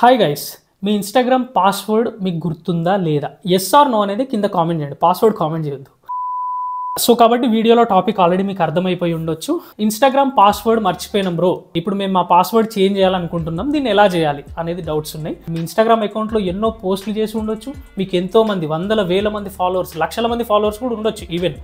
Hi guys, మీ Instagram password మీకు గుర్తుందా లేదా? ఎస్ ఆర్ నో అనేది కింద కామెంట్ చేయండి. పాస్వర్డ్ కామెంట్ చేయొద్దు. సో కాబట్టి వీడియోలో టాపిక్ ఆల్రెడీ మీకు అర్థమైపోయి ఉండొచ్చు. ఇన్స్టాగ్రామ్ పాస్వర్డ్ మర్చిపోయినాం బ్రో, ఇప్పుడు మేము మా పాస్వర్డ్ చేంజ్ చేయాలనుకుంటున్నాం, దీన్ని ఎలా చేయాలి అనేది డౌట్స్ ఉన్నాయి. మీ ఇన్స్టాగ్రామ్ అకౌంట్లో ఎన్నో పోస్టులు చేసి ఉండొచ్చు, మీకు ఎంతో మంది వందల వేల మంది ఫాలోవర్స్, లక్షల మంది ఫాలోవర్స్ కూడా ఉండొచ్చు ఈవెన్.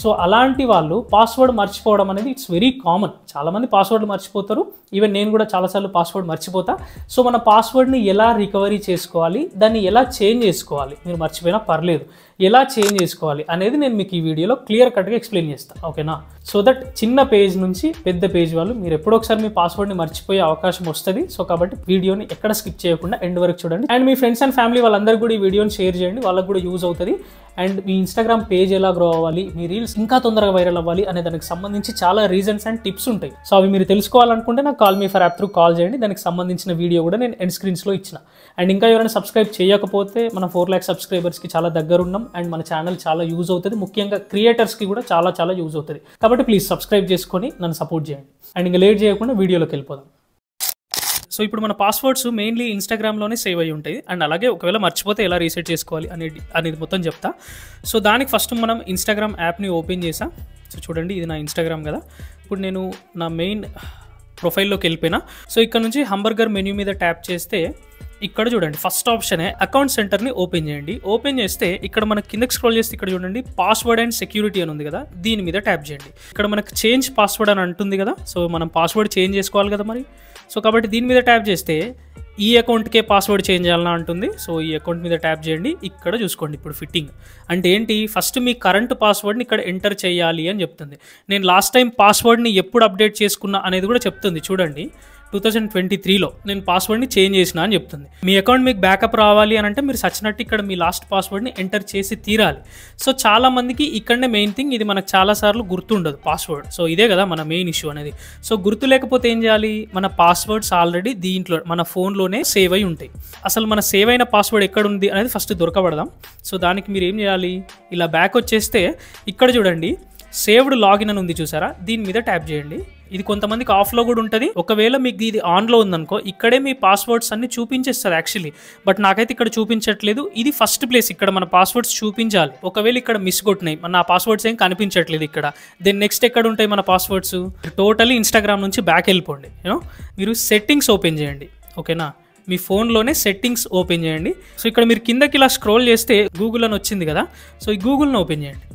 సో అలాంటి వాళ్ళు పాస్వర్డ్ మర్చిపోవడం అనేది ఇట్స్ వెరీ కామన్. చాలామంది పాస్వర్డ్లు మర్చిపోతారు, ఈవెన్ నేను కూడా చాలాసార్లు పాస్వర్డ్ మర్చిపోతా. సో మన పాస్వర్డ్ని ఎలా రికవరీ చేసుకోవాలి, దాన్ని ఎలా చేంజ్ చేసుకోవాలి, మీరు మర్చిపోయినా పర్లేదు, ఎలా చేంజ్ చేసుకోవాలి అనేది నేను మీకు ఈ వీడియోలో క్లియర్ కట్గా ఎక్స్ప్లెయిన్ చేస్తాను, ఓకేనా? సో దట్ చిన్న పేజ్ నుంచి పెద్ద పేజ్ వాళ్ళు మీరు ఎప్పుడో ఒకసారి మీ పాస్వర్డ్ని మర్చిపోయే అవకాశం వస్తుంది. సో కాబట్టి వీడియోని ఎక్కడ స్కిప్ చేయకుండా ఎండ్ వరకు చూడండి. And me friends and family వాళ్ళందరికీ కూడా ఈ వీడియోని షేర్ చేయండి, వాళ్ళకు కూడా యూజ్ అవుతుంది. అండ్ మీ ఇన్స్టాగ్రామ్ పేజ్ ఎలా గ్రో అవ్వాలి, మీ రీల్స్ ఇంకా తొందరగా వైరల్ అవ్వాలి అనే దానికి సంబంధించి చాలా రీజన్స్ అండ్ టిప్స్ ఉంటాయి. సో అవి మీరు తెలుసుకోవాలనుకుంటే నాకు call me for app through call చేయండి. దానికి సంబంధించిన వీడియో కూడా నేను ఎండ్ స్క్రీన్స్లో ఇచ్చిన. అండ్ ఇంకా ఎవరైనా సబ్స్క్రైబ్ చేయకపోతే మన 4 lakhs సబ్స్క్రైబర్స్కి చాలా దగ్గర ఉన్నాం. అండ్ మన ఛానల్ చాలా యూజ్ అవుతుంది, ముఖ్యంగా క్రియేటర్స్కి కూడా చాలా యూజ్ అవుతుంది. కాబట్టి ప్లీజ్ సబ్స్క్రైబ్ చేసుకొని నన్ను సపోర్ట్ చేయండి. అండ్ ఇంకా లేట్ చేయకుండా వీడియోలోకి వెళ్ళిపోదాం. సో ఇప్పుడు మన పాస్వర్డ్స్ మెయిన్లీ ఇన్స్టాగ్రామ్లోనే సేవ్ అయ్యి ఉంటాయి. అండ్ అలాగే ఒకవేళ మర్చిపోతే ఎలా రీసెట్ చేసుకోవాలి అనేది మొత్తం చెప్తా. సో దానికి ఫస్ట్ మనం ఇన్స్టాగ్రామ్ యాప్ని ఓపెన్ చేసా. సో చూడండి, ఇది నా ఇన్స్టాగ్రామ్ కదా. ఇప్పుడు నేను నా మెయిన్ ప్రొఫైల్లోకి వెళ్ళిపోయినా. సో ఇక్కడ నుంచి హంబర్గర్ మెన్యూ మీద ట్యాప్ చేస్తే ఇక్కడ చూడండి ఫస్ట్ ఆప్షనే అకౌంట్ సెంటర్ని ఓపెన్ చేయండి. ఓపెన్ చేస్తే ఇక్కడ మనకి కిందకి స్క్రోల్ చేస్తే ఇక్కడ చూడండి పాస్వర్డ్ అండ్ సెక్యూరిటీ అని ఉంది కదా, దీని మీద ట్యాప్ చేయండి. ఇక్కడ మనకు చేంజ్ పాస్వర్డ్ అని అంటుంది కదా. సో మనం పాస్వర్డ్ చేంజ్ చేసుకోవాలి కదా మరి. సో కాబట్టి దీని మీద ట్యాప్ చేస్తే ఈ అకౌంట్కే పాస్వర్డ్ చేంజ్ చేయాలన్నా అంటుంది. సో ఈ అకౌంట్ మీద ట్యాప్ చేయండి. ఇక్కడ చూసుకోండి ఇప్పుడు ఫిట్టింగ్ అంటే ఏంటి, ఫస్ట్ మీ కరెంట్ పాస్వర్డ్ని ఇక్కడ ఎంటర్ చేయాలి అని చెప్తుంది. నేను లాస్ట్ టైం పాస్వర్డ్ని ఎప్పుడు అప్డేట్ చేసుకున్నా అనేది కూడా చెప్తుంది. చూడండి 2023లో నేను పాస్వర్డ్ని చేంజ్ చేసిన అని చెప్తుంది. మీ అకౌంట్ మీకు బ్యాకప్ రావాలి అని అంటే మీరు సచ్చినట్టు ఇక్కడ మీ లాస్ట్ పాస్వర్డ్ని ఎంటర్ చేసి తీరాలి. సో చాలా మందికి ఇక్కడనే మెయిన్ థింగ్, ఇది మనకు చాలాసార్లు గుర్తుండదు పాస్వర్డ్. సో ఇదే కదా మన మెయిన్ ఇష్యూ అనేది. సో గుర్తు లేకపోతే ఏం చేయాలి, మన పాస్వర్డ్స్ ఆల్రెడీ దీంట్లో మన ఫోన్లోనే సేవ్ అయి ఉంటాయి. అసలు మన సేవ్ అయిన పాస్వర్డ్ ఎక్కడ ఉంది అనేది ఫస్ట్ దొరకబడదాం. సో దానికి మీరు ఏం చేయాలి, ఇలా బ్యాక్ వచ్చేస్తే ఇక్కడ చూడండి సేవ్డ్ లాగిన్ అని ఉంది చూసారా, దీని మీద ట్యాప్ చేయండి. ఇది కొంతమందికి ఆఫ్లో కూడా ఉంటుంది. ఒకవేళ మీకు ఇది ఆన్లో ఉందనుకో ఇక్కడే మీ పాస్వర్డ్స్ అన్ని చూపించేస్తుంది యాక్చువల్లీ, బట్ నాకైతే ఇక్కడ చూపించట్లేదు. ఇది ఫస్ట్ ప్లేస్, ఇక్కడ మన పాస్వర్డ్స్ చూపించాలి. ఒకవేళ ఇక్కడ మిస్ కొట్టినాయి, మన పాస్వర్డ్స్ ఏం కనిపించట్లేదు ఇక్కడ, దెన్ నెక్స్ట్ ఎక్కడ ఉంటాయి మన పాస్వర్డ్స్? టోటలీ ఇన్స్టాగ్రామ్ నుంచి బ్యాక్ వెళ్ళిపోండి. మీరు సెట్టింగ్స్ ఓపెన్ చేయండి, ఓకేనా? మీ ఫోన్లోనే సెట్టింగ్స్ ఓపెన్ చేయండి. సో ఇక్కడ మీరు కిందకి ఇలా స్క్రోల్ చేస్తే గూగుల్ అని వచ్చింది కదా, సో ఈ గూగుల్ని ఓపెన్ చేయండి.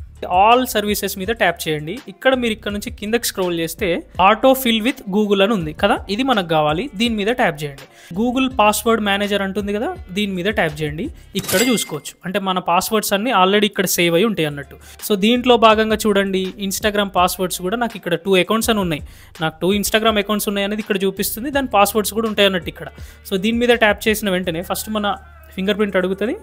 ఆల్ సర్వీసెస్ మీద ట్యాప్ చేయండి. ఇక్కడ మీరు ఇక్కడ నుంచి కిందకి స్క్రోల్ చేస్తే ఆటో ఫిల్ విత్ గూగుల్ అని ఉంది కదా, ఇది మనకు కావాలి. దీని మీద ట్యాప్ చేయండి. గూగుల్ పాస్వర్డ్ మేనేజర్ అంటుంది కదా, దీని మీద ట్యాప్ చేయండి. ఇక్కడ చూసుకోవచ్చు అంటే మన పాస్వర్డ్స్ అన్ని ఆల్రెడీ ఇక్కడ సేవ్ అయి ఉంటాయి అన్నట్టు. సో దీంట్లో భాగంగా చూడండి ఇన్స్టాగ్రామ్ పాస్వర్డ్స్ కూడా నాకు ఇక్కడ 2 అకౌంట్స్ అని ఉన్నాయి. నాకు 2 ఇన్స్టాగ్రామ్ అకౌంట్స్ ఉన్నాయి అనేది ఇక్కడ చూపిస్తుంది. దాని పాస్వర్డ్స్ కూడా ఉంటాయి అన్నట్టు ఇక్కడ. సో దీని మీద ట్యాప్ చేసిన వెంటనే ఫస్ట్ మన ఫింగర్ ప్రింట్ అడుగుతుంది.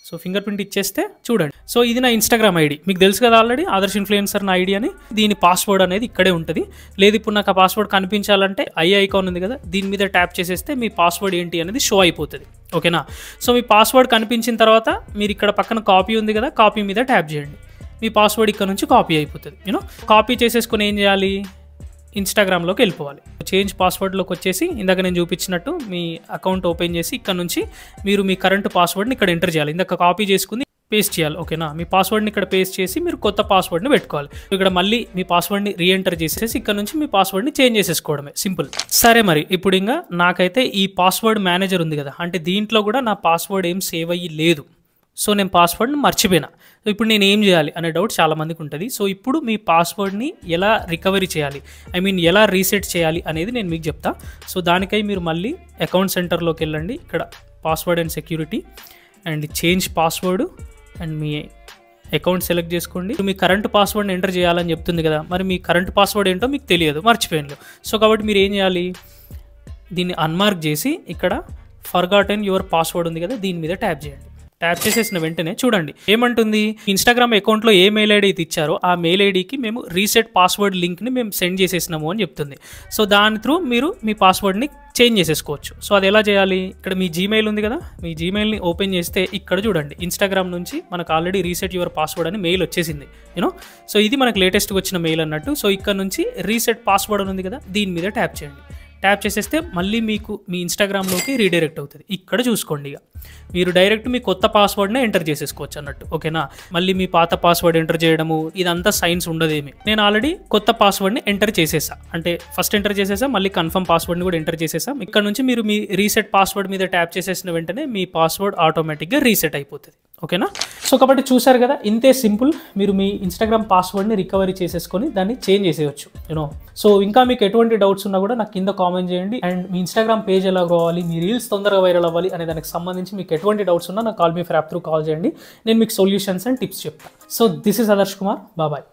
సో ఫింగర్ ప్రింట్ ఇచ్చేస్తే చూడండి, సో ఇది నా ఇన్స్టాగ్రామ్ ఐడి, మీకు తెలుసు కదా ఆల్రెడీ ఆదర్శ్ ఇన్ఫ్లుయెన్సర్ నా ఐడి అని. దీని పాస్వర్డ్ అనేది ఇక్కడే ఉంటుంది. లేదు ఇప్పుడు నాకు ఆ పాస్వర్డ్ కనిపించాలంటే ఐకాన్ ఉంది కదా, దీని మీద ట్యాప్ చేసేస్తే మీ పాస్వర్డ్ ఏంటి అనేది షో అయిపోతుంది, ఓకేనా? సో మీ పాస్వర్డ్ కనిపించిన తర్వాత మీరు ఇక్కడ పక్కన కాపీ ఉంది కదా, కాపీ మీద ట్యాప్ చేయండి. మీ పాస్వర్డ్ ఇక్కడ నుంచి కాపీ అయిపోతుంది. కాపీ చేసేసుకొని ఏం చేయాలి, ఇన్స్టాగ్రామ్లోకి వెళ్ళిపోవాలి. చేంజ్ పాస్వర్డ్లోకి వచ్చేసి ఇందాక నేను చూపించినట్టు మీ అకౌంట్ ఓపెన్ చేసి ఇక్కడ నుంచి మీరు మీ కరెంట్ పాస్వర్డ్ని ఇక్కడ ఎంటర్ చేయాలి. ఇందాక కాపీ చేసుకుని పేస్ట్ చేయాలి, ఓకేనా? మీ పాస్వర్డ్ని ఇక్కడ పేస్ట్ చేసి మీరు కొత్త పాస్వర్డ్ని పెట్టుకోవాలి. ఇక్కడ మళ్ళీ మీ పాస్వర్డ్ని రీఎంటర్ చేసేసి ఇక్కడ నుంచి మీ పాస్వర్డ్ని చేంజ్ చేసేసుకోవడమే, సింపుల్. సరే మరి ఇప్పుడు ఇంకా నాకైతే ఈ పాస్వర్డ్ మేనేజర్ ఉంది కదా, అంటే దీంట్లో కూడా నా పాస్వర్డ్ ఏం సేవ్ అయ్యి లేదు. సో నేను పాస్వర్డ్ని మర్చిపోయినా. సో ఇప్పుడు నేను ఏం చేయాలి అనే డౌట్ చాలామందికి ఉంటుంది. సో ఇప్పుడు మీ పాస్వర్డ్ని ఎలా రికవరీ చేయాలి, ఎలా రీసెట్ చేయాలి అనేది నేను మీకు చెప్తా. సో దానికై మీరు మళ్ళీ అకౌంట్ సెంటర్లోకి వెళ్ళండి. ఇక్కడ password and security and change password and me account select చేసుకోండి. మీ కరెంట్ పాస్వర్డ్ని ఎంటర్ చేయాలని చెప్తుంది కదా, మరి మీ కరెంట్ పాస్వర్డ్ ఏంటో మీకు తెలియదు, మర్చిపోయాను. సో కాబట్టి మీరు ఏం చేయాలి, దీన్ని అన్మార్క్ చేసి ఇక్కడ ఫర్గాటెన్ యువర్ పాస్వర్డ్ ఉంది కదా, దీని మీద ట్యాప్ చేయండి. ట్యాప్ చేసేసిన వెంటనే చూడండి ఏమంటుంది, ఇన్స్టాగ్రామ్ అకౌంట్లో ఏ మెయిల్ ఐడి అయితే ఇచ్చారో ఆ మెయిల్ ఐడికి మేము రీసెట్ పాస్వర్డ్ లింక్ని మేము సెండ్ చేసేసినాము అని చెప్తుంది. సో దాని త్రూ మీరు మీ పాస్వర్డ్ని చేంజ్ చేసేసుకోవచ్చు. సో అది ఎలా చేయాలి, ఇక్కడ మీ జీమెయిల్ ఉంది కదా, మీ జీమెయిల్ని ఓపెన్ చేస్తే ఇక్కడ చూడండి ఇన్స్టాగ్రామ్ నుంచి మనకు ఆల్రెడీ రీసెట్ యువర్ పాస్వర్డ్ అని మెయిల్ వచ్చేసింది. సో ఇది మనకు లేటెస్ట్గా వచ్చిన మెయిల్ అన్నట్టు. సో ఇక్కడ నుంచి రీసెట్ పాస్వర్డ్ అని ఉంది కదా, దీని మీద ట్యాప్ చేయండి. ట్యాప్ చేసేస్తే మళ్ళీ మీకు మీ ఇన్స్టాగ్రామ్లోకి రీడైరెక్ట్ అవుతుంది. ఇక్కడ చూసుకోండి, ఇక మీరు డైరెక్ట్ మీ కొత్త పాస్వర్డ్నే ఎంటర్ చేసేసుకోవచ్చు అన్నట్టు. ఓకేనా, మళ్ళీ మీ పాత పాస్వర్డ్ ఎంటర్ చేయడము ఇదంతా సైన్స్ ఉండదేమి. నేను ఆల్రెడీ కొత్త పాస్వర్డ్ని ఎంటర్ చేసేసా, అంటే ఫస్ట్ ఎంటర్ చేసేసా, మళ్ళీ కన్ఫర్మ్ పాస్వర్డ్ని కూడా ఎంటర్ చేసేసా. ఇక్కడ నుంచి మీరు మీ రీసెట్ పాస్వర్డ్ మీద ట్యాప్ చేసేసిన వెంటనే మీ పాస్వర్డ్ ఆటోమేటిక్గా రీసెట్ అయిపోతుంది. ఓకేనా, సో కాబట్టి చూసారు కదా, ఇంతే సింపుల్. మీరు మీ ఇన్స్టాగ్రామ్ పాస్వర్డ్ని రికవరీ చేసేసుకొని దాన్ని చేంజ్ చేసేయచ్చు. యూనో, సో ఇంకా మీకు ఎటువంటి డౌట్స్ ఉన్నా కూడా నాకు కింద కామెంట్ చేయండి. అండ్ మీ ఇన్స్టాగ్రామ్ పేజ్ ఎలా కావాలి, మీ రీల్స్ తొందరగా వైరల్ అవ్వాలి అనే దానికి సంబంధించి మీకు ఎటువంటి డౌట్స్ ఉన్నా నాకు call me for app through call చేయండి. నేను మీకు సొల్యూషన్స్ అండ్ టిప్స్ చెప్తాను. So this is Adarsh Kumar, bye.